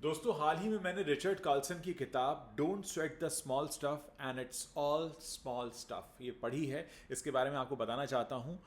दोस्तों हाल ही में मैंने रिचर्ड कार्लसन की किताब don't sweat the small stuff and it's all small stuff ये पढ़ी है। इसके बारे में आपको बताना चाहता हूँ।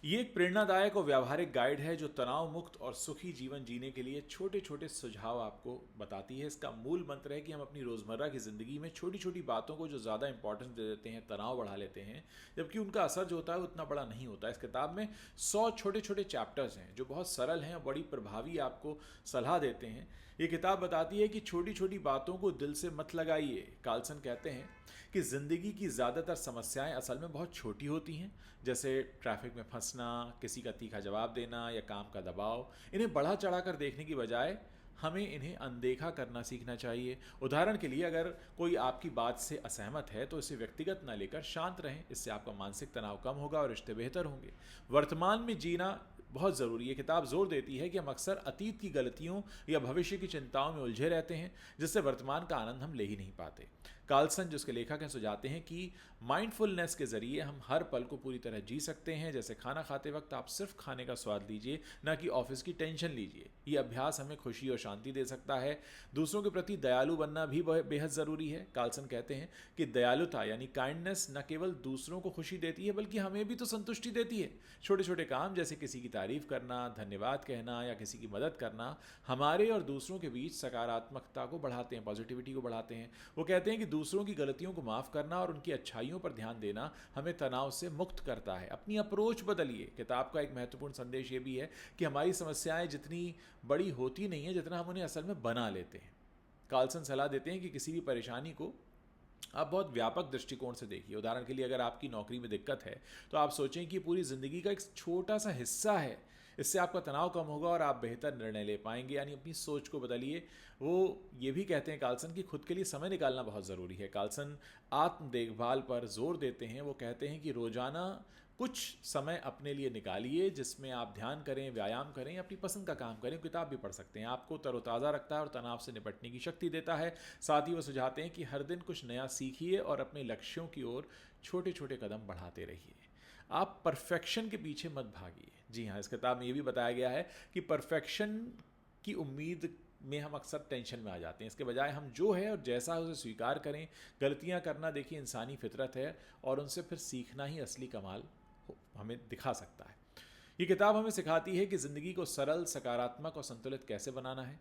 ये एक प्रेरणादायक और व्यावहारिक गाइड है जो तनाव मुक्त और सुखी जीवन जीने के लिए छोटे छोटे सुझाव आपको बताती है। इसका मूल मंत्र है कि हम अपनी रोज़मर्रा की ज़िंदगी में छोटी छोटी बातों को जो ज़्यादा इंपॉर्टेंस दे देते हैं, तनाव बढ़ा लेते हैं, जबकि उनका असर जो होता है उतना बड़ा नहीं होता। इस किताब में 100 छोटे छोटे चैप्टर्स हैं जो बहुत सरल हैं और बड़ी प्रभावी आपको सलाह देते हैं। ये किताब बताती है कि छोटी छोटी बातों को दिल से मत लगाइए। कार्लसन कहते हैं कि ज़िंदगी की ज़्यादातर समस्याएं असल में बहुत छोटी होती हैं, जैसे ट्रैफिक में फंसना, किसी का तीखा जवाब देना या काम का दबाव। इन्हें बढ़ा चढ़ा कर देखने की बजाय हमें इन्हें अनदेखा करना सीखना चाहिए। उदाहरण के लिए अगर कोई आपकी बात से असहमत है तो इसे व्यक्तिगत न लेकर शांत रहें। इससे आपका मानसिक तनाव कम होगा और रिश्ते बेहतर होंगे। वर्तमान में जीना बहुत ज़रूरी है। किताब जोर देती है कि हम अक्सर अतीत की गलतियों या भविष्य की चिंताओं में उलझे रहते हैं, जिससे वर्तमान का आनंद हम ले ही नहीं पाते। कार्लसन जिसके लेखक हैं सुझाते हैं कि माइंडफुलनेस के जरिए हम हर पल को पूरी तरह जी सकते हैं। जैसे खाना खाते वक्त आप सिर्फ खाने का स्वाद लीजिए, ना कि ऑफिस की टेंशन लीजिए। ये अभ्यास हमें खुशी और शांति दे सकता है। दूसरों के प्रति दयालु बनना भी बेहद ज़रूरी है। कार्लसन कहते हैं कि दयालुता यानी काइंडनेस न केवल दूसरों को खुशी देती है बल्कि हमें भी तो संतुष्टि देती है। छोटे छोटे काम जैसे किसी की तारीफ करना, धन्यवाद कहना या किसी की मदद करना हमारे और दूसरों के बीच सकारात्मकता को बढ़ाते हैं, पॉजिटिविटी को बढ़ाते हैं। वो कहते हैं कि दूसरों की गलतियों को माफ़ करना और उनकी अच्छाइयों पर ध्यान देना हमें तनाव से मुक्त करता है। अपनी अप्रोच बदलिए। किताब का एक महत्वपूर्ण संदेश ये भी है कि हमारी समस्याएं जितनी बड़ी होती नहीं है जितना हम उन्हें असल में बना लेते हैं। कार्लसन सलाह देते हैं कि किसी भी परेशानी को आप बहुत व्यापक दृष्टिकोण से देखिए। उदाहरण के लिए अगर आपकी नौकरी में दिक्कत है तो आप सोचें कि पूरी ज़िंदगी का एक छोटा सा हिस्सा है। इससे आपका तनाव कम होगा और आप बेहतर निर्णय ले पाएंगे। यानी अपनी सोच को बदलिए। वो ये भी कहते हैं कार्लसन कि खुद के लिए समय निकालना बहुत ज़रूरी है। कार्लसन आत्म देखभाल पर जोर देते हैं। वो कहते हैं कि रोज़ाना कुछ समय अपने लिए निकालिए जिसमें आप ध्यान करें, व्यायाम करें, अपनी पसंद का काम करें, किताब भी पढ़ सकते हैं। आपको तरोताज़ा रखता है और तनाव से निपटने की शक्ति देता है। साथ ही वो सुझाते हैं कि हर दिन कुछ नया सीखिए और अपने लक्ष्यों की ओर छोटे छोटे कदम बढ़ाते रहिए। आप परफेक्शन के पीछे मत भागिए। जी हाँ, इस किताब में ये भी बताया गया है कि परफेक्शन की उम्मीद में हम अक्सर टेंशन में आ जाते हैं। इसके बजाय हम जो है और जैसा है उसे स्वीकार करें। गलतियां करना देखिए इंसानी फितरत है और उनसे फिर सीखना ही असली कमाल हमें दिखा सकता है। ये किताब हमें सिखाती है कि ज़िंदगी को सरल, सकारात्मक और संतुलित कैसे बनाना है।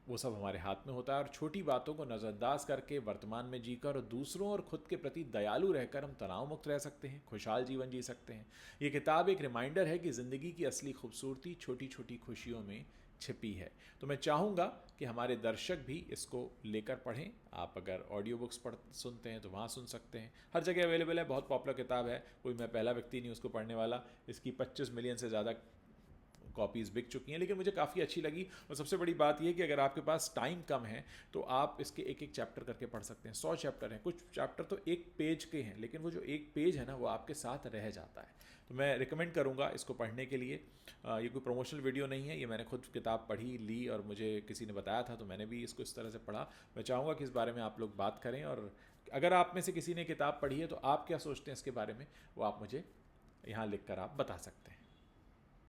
वो सब हमारे हाथ में होता है और छोटी बातों को नज़रअंदाज करके वर्तमान में जीकर और दूसरों और खुद के प्रति दयालु रहकर हम तनाव मुक्त रह सकते हैं, खुशहाल जीवन जी सकते हैं। ये किताब एक रिमाइंडर है कि ज़िंदगी की असली खूबसूरती छोटी छोटी खुशियों में छिपी है। तो मैं चाहूँगा कि हमारे दर्शक भी इसको लेकर पढ़ें। आप अगर ऑडियो बुक्स सुनते हैं तो वहाँ सुन सकते हैं। हर जगह अवेलेबल है। बहुत पॉपुलर किताब है। कोई मैं पहला व्यक्ति नहीं उसको पढ़ने वाला। इसकी 25 मिलियन से ज़्यादा कॉपीज़ बिक चुकी हैं, लेकिन मुझे काफ़ी अच्छी लगी। और सबसे बड़ी बात यह कि अगर आपके पास टाइम कम है तो आप इसके एक एक चैप्टर करके पढ़ सकते हैं। 100 चैप्टर हैं। कुछ चैप्टर तो एक पेज के हैं, लेकिन वो जो एक पेज है ना वो आपके साथ रह जाता है। तो मैं रिकमेंड करूँगा इसको पढ़ने के लिए। ये कोई प्रमोशनल वीडियो नहीं है। ये मैंने खुद किताब पढ़ी, ली और मुझे किसी ने बताया था तो मैंने भी इसको इस तरह से पढ़ा। मैं चाहूँगा कि इस बारे में आप लोग बात करें और अगर आप में से किसी ने किताब पढ़ी है तो आप क्या सोचते हैं इसके बारे में, वो आप मुझे यहाँ लिख कर आप बता सकते हैं।